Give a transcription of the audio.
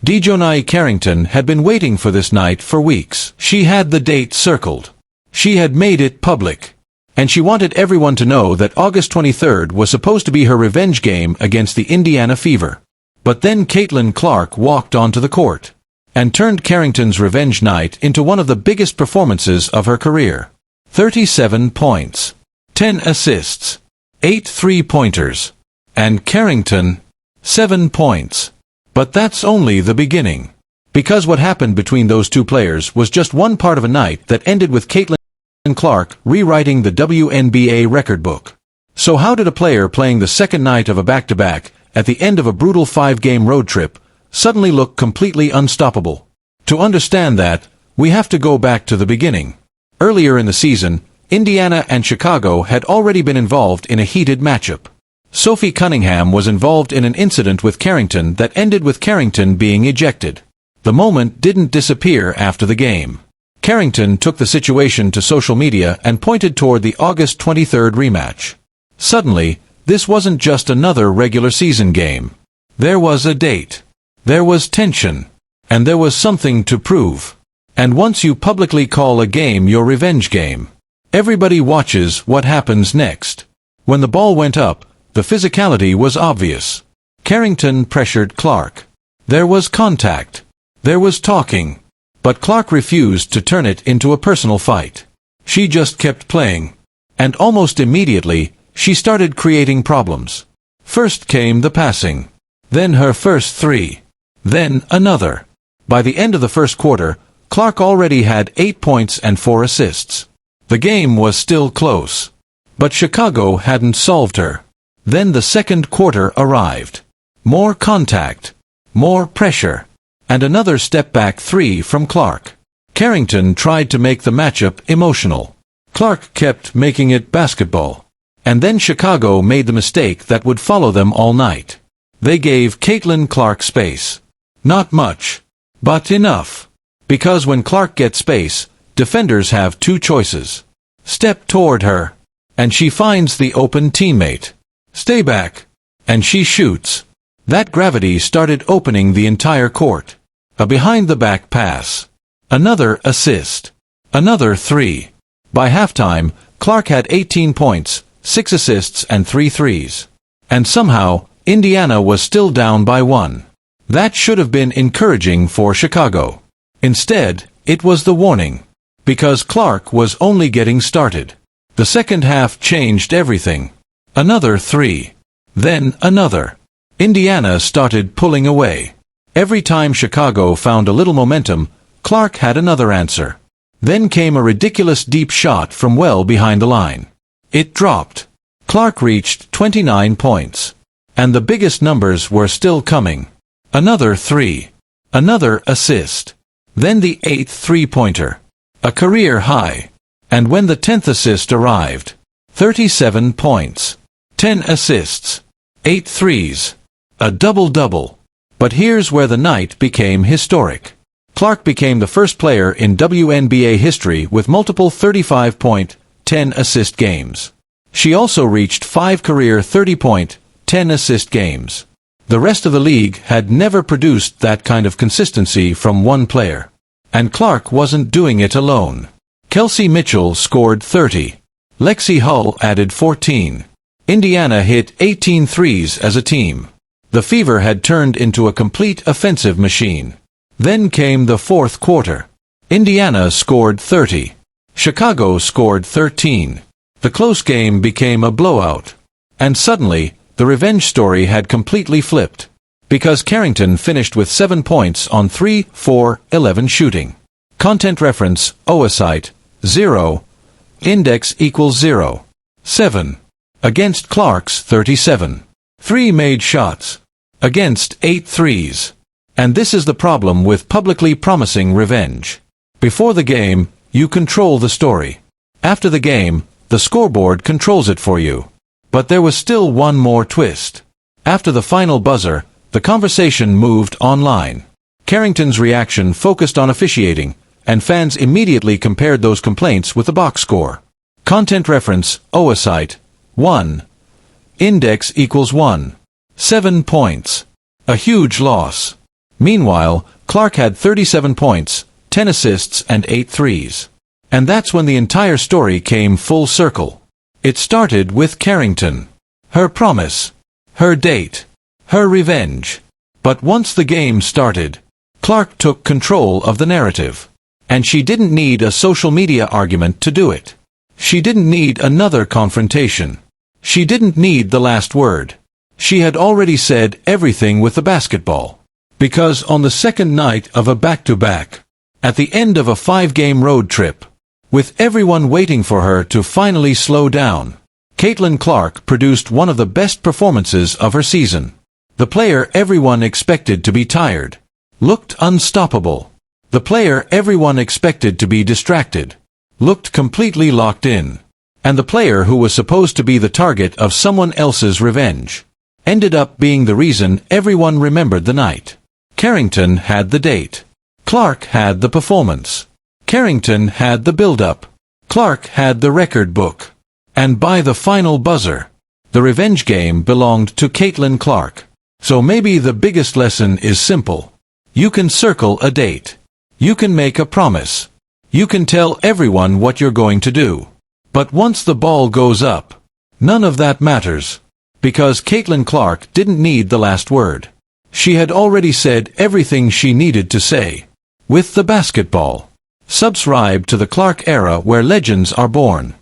Clark Carrington had been waiting for this night for weeks. She had the date circled. She had made it public. And she wanted everyone to know that August 23rd was supposed to be her revenge game against the Indiana Fever. But then Caitlin Clark walked onto the court and turned Carrington's revenge night into one of the biggest performances of her career. 37 points, 10 assists, 8 three-pointers, and Carrington, 7 points. But that's only the beginning. Because what happened between those two players was just one part of a night that ended with Caitlin Clark rewriting the WNBA record book. So how did a player playing the second night of a back-to-back, at the end of a brutal 5-game road trip, suddenly look completely unstoppable? To understand that, we have to go back to the beginning. Earlier in the season, Indiana and Chicago had already been involved in a heated matchup. Sophie Cunningham was involved in an incident with Carrington that ended with Carrington being ejected. The moment didn't disappear after the game. Carrington took the situation to social media and pointed toward the August 23rd rematch. Suddenly, this wasn't just another regular season game. There was a date. There was tension. And there was something to prove. And once you publicly call a game your revenge game, everybody watches what happens next. When the ball went up, the physicality was obvious. Carrington pressured Clark. There was contact. There was talking. But Clark refused to turn it into a personal fight. She just kept playing. And almost immediately, she started creating problems. First came the passing. Then her first three. Then another. By the end of the first quarter, Clark already had 8 points and 4 assists. The game was still close. But Chicago hadn't solved her. Then the second quarter arrived. More contact. More pressure. And another step-back three from Clark. Carrington tried to make the matchup emotional. Clark kept making it basketball. And then Chicago made the mistake that would follow them all night. They gave Caitlin Clark space. Not much. But enough. Because when Clark gets space, defenders have two choices. Step toward her. And she finds the open teammate. Stay back. And she shoots. That gravity started opening the entire court. A behind-the-back pass. Another assist. Another three. By halftime, Clark had 18 points, 6 assists and 3 threes. And somehow, Indiana was still down by 1. That should have been encouraging for Chicago. Instead, it was the warning. Because Clark was only getting started. The second half changed everything. Another three. Then another. Indiana started pulling away. Every time Chicago found a little momentum, Clark had another answer. Then came a ridiculous deep shot from well behind the line. It dropped. Clark reached 29 points. And the biggest numbers were still coming. Another three. Another assist. Then the 8th three-pointer. A career high. And when the 10th assist arrived, 37 points. 10 assists. 8 threes. A double-double. But here's where the night became historic. Clark became the first player in WNBA history with multiple 35-point, 10-assist games. She also reached 5 career 30-point, 10-assist games. The rest of the league had never produced that kind of consistency from one player. And Clark wasn't doing it alone. Kelsey Mitchell scored 30. Lexi Hull added 14. Indiana hit 18 threes as a team. The Fever had turned into a complete offensive machine. Then came the fourth quarter. Indiana scored 30. Chicago scored 13. The close game became a blowout. And suddenly, the revenge story had completely flipped. Because Carrington finished with 7 points on 3-4-11 shooting. Content reference, Oasite, 0. Index equals 0. 7. Against Clark's 37. 3 made shots. Against 8 threes. And this is the problem with publicly promising revenge. Before the game, you control the story. After the game, the scoreboard controls it for you. But there was still one more twist. After the final buzzer, the conversation moved online. Carrington's reaction focused on officiating, and fans immediately compared those complaints with the box score. Content reference, Oasite, 1. Index equals 1. 7 points. A huge loss. Meanwhile, Clark had 37 points, 10 assists and 8 threes. And that's when the entire story came full circle. It started with Carrington. Her promise. Her date. Her revenge. But once the game started, Clark took control of the narrative. And she didn't need a social media argument to do it. She didn't need another confrontation. She didn't need the last word. She had already said everything with the basketball. Because on the second night of a back-to-back, at the end of a 5-game road trip, with everyone waiting for her to finally slow down, Caitlin Clark produced one of the best performances of her season. The player everyone expected to be tired looked unstoppable. The player everyone expected to be distracted looked completely locked in. And the player who was supposed to be the target of someone else's revenge ended up being the reason everyone remembered the night. Carrington had the date. Clark had the performance. Carrington had the build-up. Clark had the record book. And by the final buzzer, the revenge game belonged to Caitlin Clark. So maybe the biggest lesson is simple. You can circle a date. You can make a promise. You can tell everyone what you're going to do. But once the ball goes up, none of that matters. Because Caitlin Clark didn't need the last word. She had already said everything she needed to say. With the basketball. Subscribe to the Clark era where legends are born.